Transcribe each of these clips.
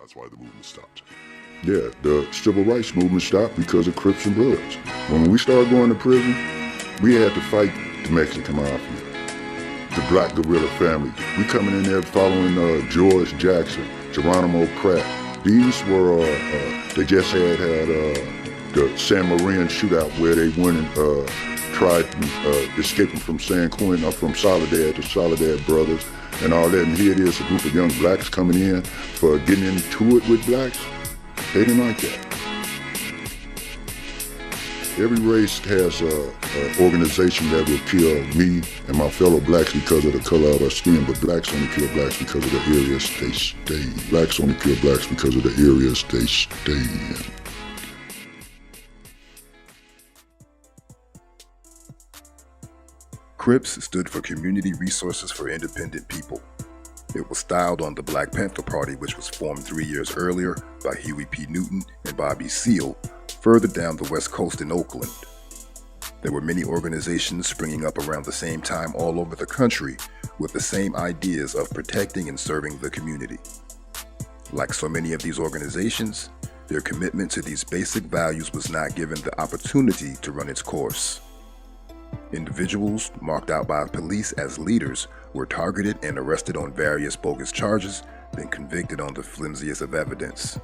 That's why the movement stopped. Yeah, the civil rights movement stopped because of Crips and Bloods. When we started going to prison, we had to fight the Mexican Mafia, the Black Guerrilla family. We coming in there following George Jackson, Geronimo Pratt. These were, they just had the San Marin shootout where they went and tried escaping from San Quentin, up from Soledad, the Soledad brothers and all that. And here it is, a group of young blacks coming in for getting into it with blacks. They didn't like that. Every race has an organization that will kill me and my fellow blacks because of the color of our skin, but blacks only kill blacks because of the areas they stay in. Blacks only kill blacks because of the areas they stay in. CRIPS stood for Community Resources for Independent People. It was styled on the Black Panther Party, which was formed 3 years earlier by Huey P. Newton and Bobby Seale, further down the West Coast in Oakland. There were many organizations springing up around the same time all over the country with the same ideas of protecting and serving the community. Like so many of these organizations, their commitment to these basic values was not given the opportunity to run its course. Individuals marked out by police as leaders were targeted and arrested on various bogus charges, then convicted on the flimsiest of evidence.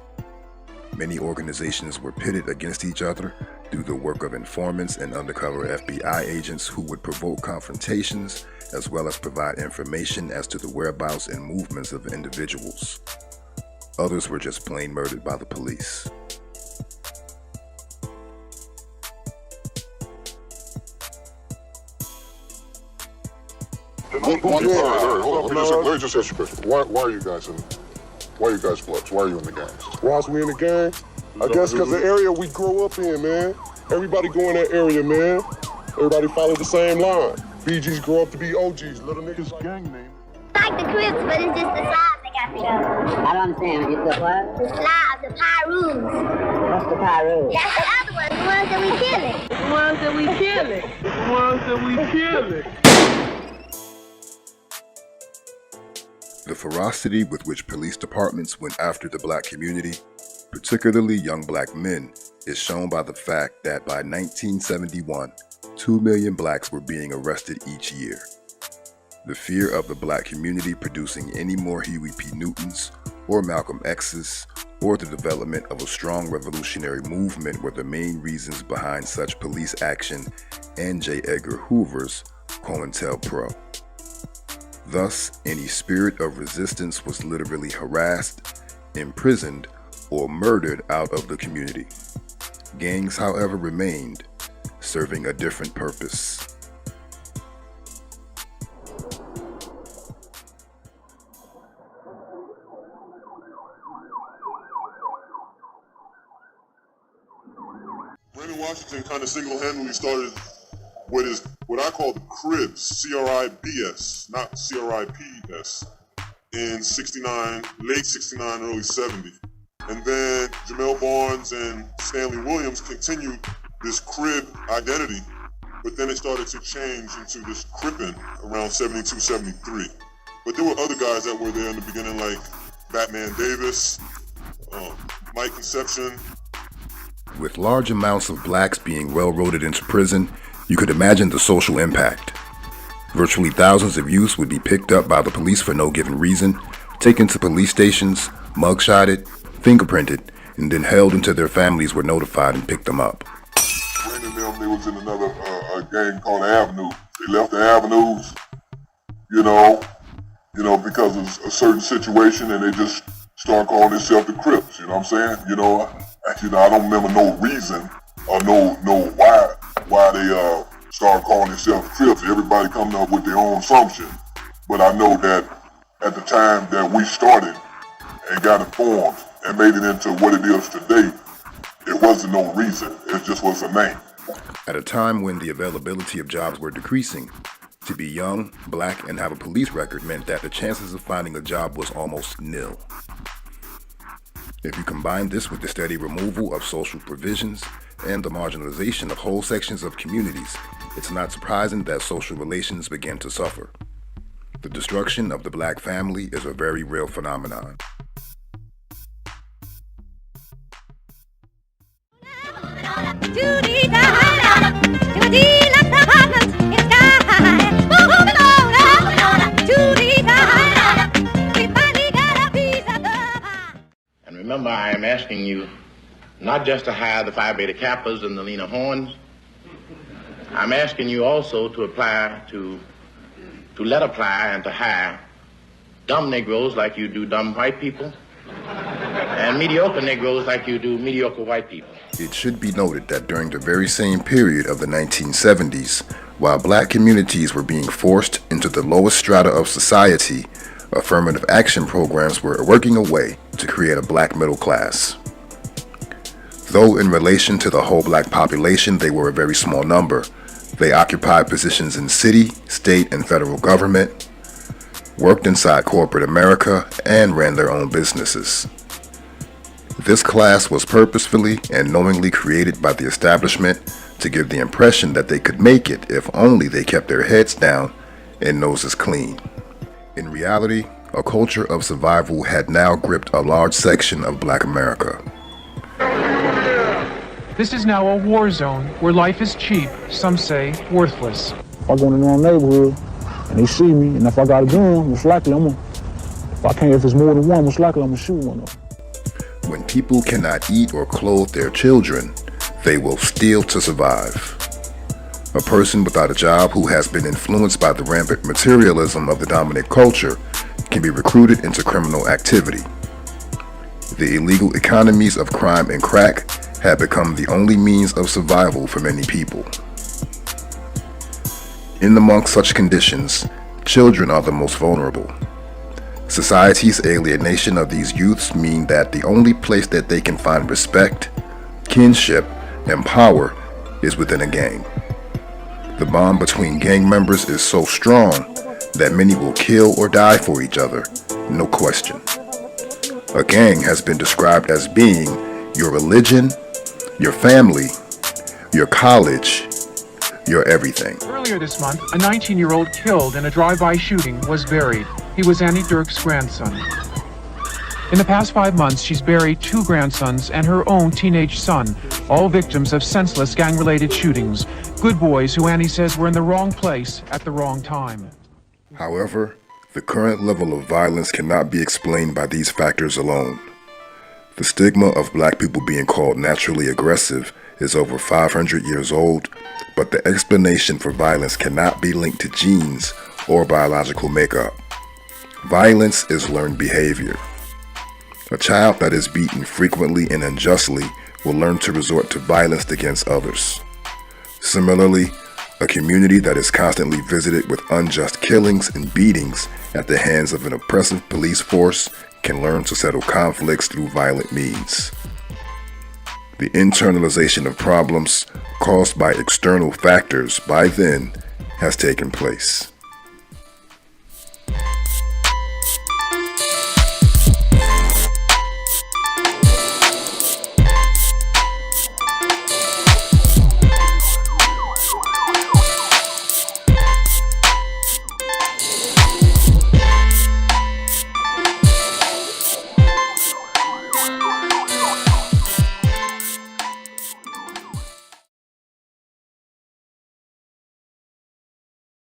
Many organizations were pitted against each other through the work of informants and undercover FBI agents who would provoke confrontations as well as provide information as to the whereabouts and movements of individuals. Others were just plain murdered by the police. Hold on. Let me just ask you a question. Why are you guys Bloods? Why are you in the gangs? Why is we in the gang? I guess because the area we grew up in, man. Everybody go in that area, man. Everybody follow the same line. BGs grow up to be OGs. Little niggas gang name. Like the Crips, but it's just the size they got to go. I don't understand. It's the what? The slide of the Pyrus. What's the Pyru? That's the other ones, the ones that we killing. The ones that we killing. The ones that we killing. The ferocity with which police departments went after the black community, particularly young black men, is shown by the fact that by 1971, 2 million blacks were being arrested each year. The fear of the black community producing any more Huey P. Newtons or Malcolm X's or the development of a strong revolutionary movement were the main reasons behind such police action and J. Edgar Hoover's COINTELPRO. Thus, any spirit of resistance was literally harassed, imprisoned, or murdered out of the community. Gangs, however, remained, serving a different purpose. Raymond Washington kind of single-handedly started what I call the Cribs, C-R-I-B-S, not C-R-I-P-S, in 69, late 69, early 70. And then Jamel Barnes and Stanley Williams continued this Crib identity, but then it started to change into this Crippin' around 72, 73. But there were other guys that were there in the beginning, like Batman Davis, Mike Conception. With large amounts of blacks being railroaded into prison, you could imagine the social impact. Virtually thousands of youths would be picked up by the police for no given reason, taken to police stations, mugshotted, fingerprinted, and then held until their families were notified and picked them up. Wayne and them, they was in another a gang called the Avenue. They left the Avenues, because of a certain situation, and they just started calling themselves the Crips. You know what I'm saying? I don't remember no reason or no why they started calling themselves Crips. Everybody coming up with their own assumption. But I know that at the time that we started and got it formed and made it into what it is today, it wasn't no reason. It just was a name. At a time when the availability of jobs were decreasing, to be young, black, and have a police record meant that the chances of finding a job was almost nil. If you combine this with the steady removal of social provisions and the marginalization of whole sections of communities, it's not surprising that social relations began to suffer. The destruction of the black family is a very real phenomenon. And remember, I am asking you not just to hire the Phi Beta Kappas and the Lena Horns. I'm asking you also to apply to let apply and to hire dumb Negroes like you do dumb white people, and mediocre Negroes like you do mediocre white people. It should be noted that during the very same period of the 1970s, while black communities were being forced into the lowest strata of society, affirmative action programs were working away to create a black middle class. Though in relation to the whole black population they were a very small number, they occupied positions in city, state, and federal government, worked inside corporate America, and ran their own businesses. This class was purposefully and knowingly created by the establishment to give the impression that they could make it if only they kept their heads down and noses clean. In reality, a culture of survival had now gripped a large section of black America. This is now a war zone where life is cheap, some say worthless. If I go in the wrong neighborhood and they see me, and if I got a gun, most likely if it's more than one, most likely I'm gonna shoot one of them. When people cannot eat or clothe their children, they will steal to survive. A person without a job who has been influenced by the rampant materialism of the dominant culture can be recruited into criminal activity. The illegal economies of crime and crack have become the only means of survival for many people. In amongst such conditions, children are the most vulnerable. Society's alienation of these youths mean that the only place that they can find respect, kinship, and power is within a gang. The bond between gang members is so strong that many will kill or die for each other, no question. A gang has been described as being your religion, your family, your college, your everything. Earlier this month, a 19-year-old killed in a drive-by shooting was buried. He was Annie Dirk's grandson. In the past 5 months, she's buried 2 grandsons and her own teenage son, all victims of senseless gang-related shootings. Good boys who Annie says were in the wrong place at the wrong time. However, the current level of violence cannot be explained by these factors alone. The stigma of black people being called naturally aggressive is over 500 years old, but the explanation for violence cannot be linked to genes or biological makeup. Violence is learned behavior. A child that is beaten frequently and unjustly will learn to resort to violence against others. Similarly, a community that is constantly visited with unjust killings and beatings at the hands of an oppressive police force can learn to settle conflicts through violent means. The internalization of problems caused by external factors by then has taken place.